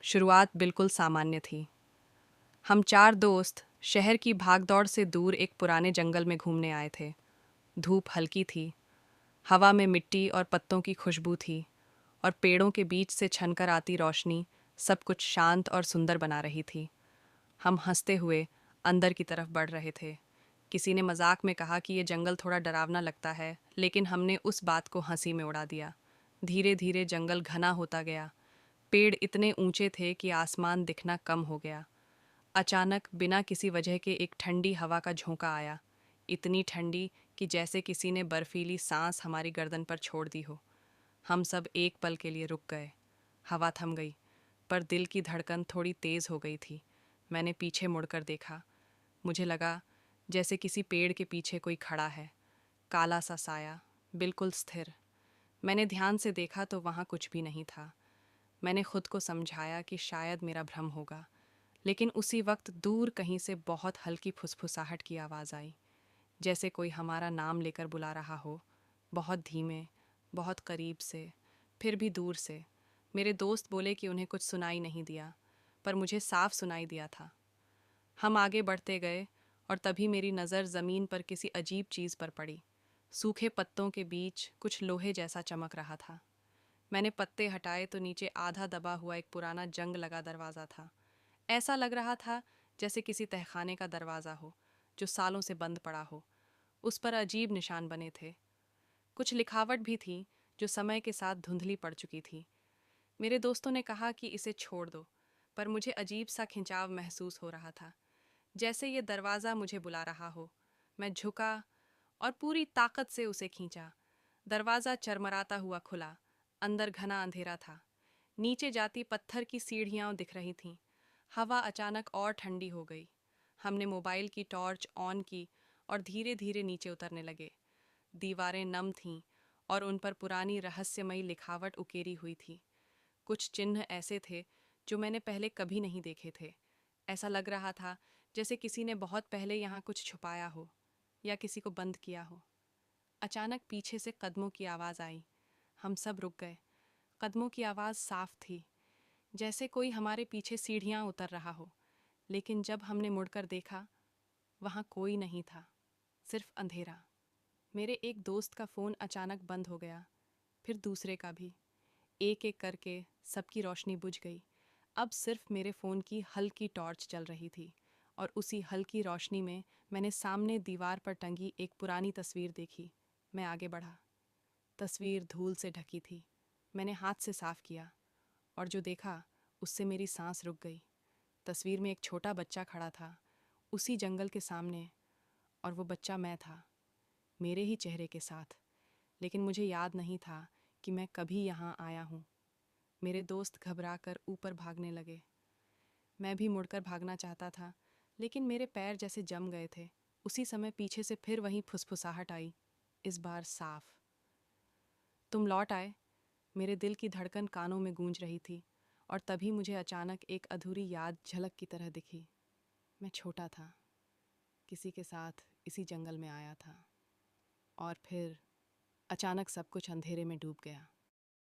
शुरुआत बिल्कुल सामान्य थी। हम 4 दोस्त शहर की भागदौड़ से दूर एक पुराने जंगल में घूमने आए थे। धूप हल्की थी, हवा में मिट्टी और पत्तों की खुशबू थी, और पेड़ों के बीच से छनकर आती रोशनी सब कुछ शांत और सुंदर बना रही थी। हम हंसते हुए अंदर की तरफ बढ़ रहे थे। किसी ने मजाक में कहा कि ये जंगल थोड़ा डरावना लगता है, लेकिन हमने उस बात को हंसी में उड़ा दिया। धीरे धीरे जंगल घना होता गया। पेड़ इतने ऊंचे थे कि आसमान दिखना कम हो गया। अचानक बिना किसी वजह के एक ठंडी हवा का झोंका आया, इतनी ठंडी कि जैसे किसी ने बर्फीली सांस हमारी गर्दन पर छोड़ दी हो। हम सब एक पल के लिए रुक गए। हवा थम गई, पर दिल की धड़कन थोड़ी तेज हो गई थी। मैंने पीछे मुड़कर देखा। मुझे लगा जैसे किसी पेड़ के पीछे कोई खड़ा है, काला सा साया, बिल्कुल स्थिर। मैंने ध्यान से देखा तो वहाँ कुछ भी नहीं था। मैंने खुद को समझाया कि शायद मेरा भ्रम होगा, लेकिन उसी वक्त दूर कहीं से बहुत हल्की फुसफुसाहट की आवाज़ आई, जैसे कोई हमारा नाम लेकर बुला रहा हो, बहुत धीमे, बहुत करीब से, फिर भी दूर से। मेरे दोस्त बोले कि उन्हें कुछ सुनाई नहीं दिया, पर मुझे साफ सुनाई दिया था। हम आगे बढ़ते गए, और तभी मेरी नज़र ज़मीन पर किसी अजीब चीज़ पर पड़ी। सूखे पत्तों के बीच कुछ लोहे जैसा चमक रहा था। मैंने पत्ते हटाए तो नीचे आधा दबा हुआ एक पुराना जंग लगा दरवाज़ा था। ऐसा लग रहा था जैसे किसी तहखाने का दरवाज़ा हो, जो सालों से बंद पड़ा हो। उस पर अजीब निशान बने थे। कुछ लिखावट भी थी, जो समय के साथ धुंधली पड़ चुकी थी। मेरे दोस्तों ने कहा कि इसे छोड़ दो, पर मुझे अजीब सा खिंचाव महसूस हो रहा था, जैसे ये दरवाज़ा मुझे बुला रहा हो। मैं झुका और पूरी ताकत से उसे खींचा। दरवाज़ा चरमराता हुआ खुला। अंदर घना अंधेरा था। नीचे जाती पत्थर की सीढ़ियाँ दिख रही थीं। हवा अचानक और ठंडी हो गई। हमने मोबाइल की टॉर्च ऑन की और धीरे धीरे नीचे उतरने लगे। दीवारें नम थीं और उन पर पुरानी रहस्यमयी लिखावट उकेरी हुई थी। कुछ चिन्ह ऐसे थे जो मैंने पहले कभी नहीं देखे थे। ऐसा लग रहा था जैसे किसी ने बहुत पहले यहाँ कुछ छुपाया हो या किसी को बंद किया हो। अचानक पीछे से कदमों की आवाज़ आई। हम सब रुक गए। कदमों की आवाज़ साफ थी, जैसे कोई हमारे पीछे सीढ़ियाँ उतर रहा हो। लेकिन जब हमने मुड़कर देखा, वहाँ कोई नहीं था, सिर्फ अंधेरा। मेरे एक दोस्त का फ़ोन अचानक बंद हो गया, फिर दूसरे का भी। एक एक करके सबकी रोशनी बुझ गई। अब सिर्फ मेरे फ़ोन की हल्की टॉर्च चल रही थी, और उसी हल्की रोशनी में मैंने सामने दीवार पर टंगी एक पुरानी तस्वीर देखी। मैं आगे बढ़ा। तस्वीर धूल से ढकी थी। मैंने हाथ से साफ किया, और जो देखा उससे मेरी सांस रुक गई। तस्वीर में एक छोटा बच्चा खड़ा था, उसी जंगल के सामने, और वो बच्चा मैं था, मेरे ही चेहरे के साथ। लेकिन मुझे याद नहीं था कि मैं कभी यहाँ आया हूँ। मेरे दोस्त घबराकर ऊपर भागने लगे। मैं भी मुड़कर भागना चाहता था, लेकिन मेरे पैर जैसे जम गए थे। उसी समय पीछे से फिर वही फुसफुसाहट आई, इस बार साफ। तुम लौट आए। मेरे दिल की धड़कन कानों में गूंज रही थी, और तभी मुझे अचानक एक अधूरी याद झलक की तरह दिखी। मैं छोटा था, किसी के साथ इसी जंगल में आया था, और फिर अचानक सब कुछ अंधेरे में डूब गया।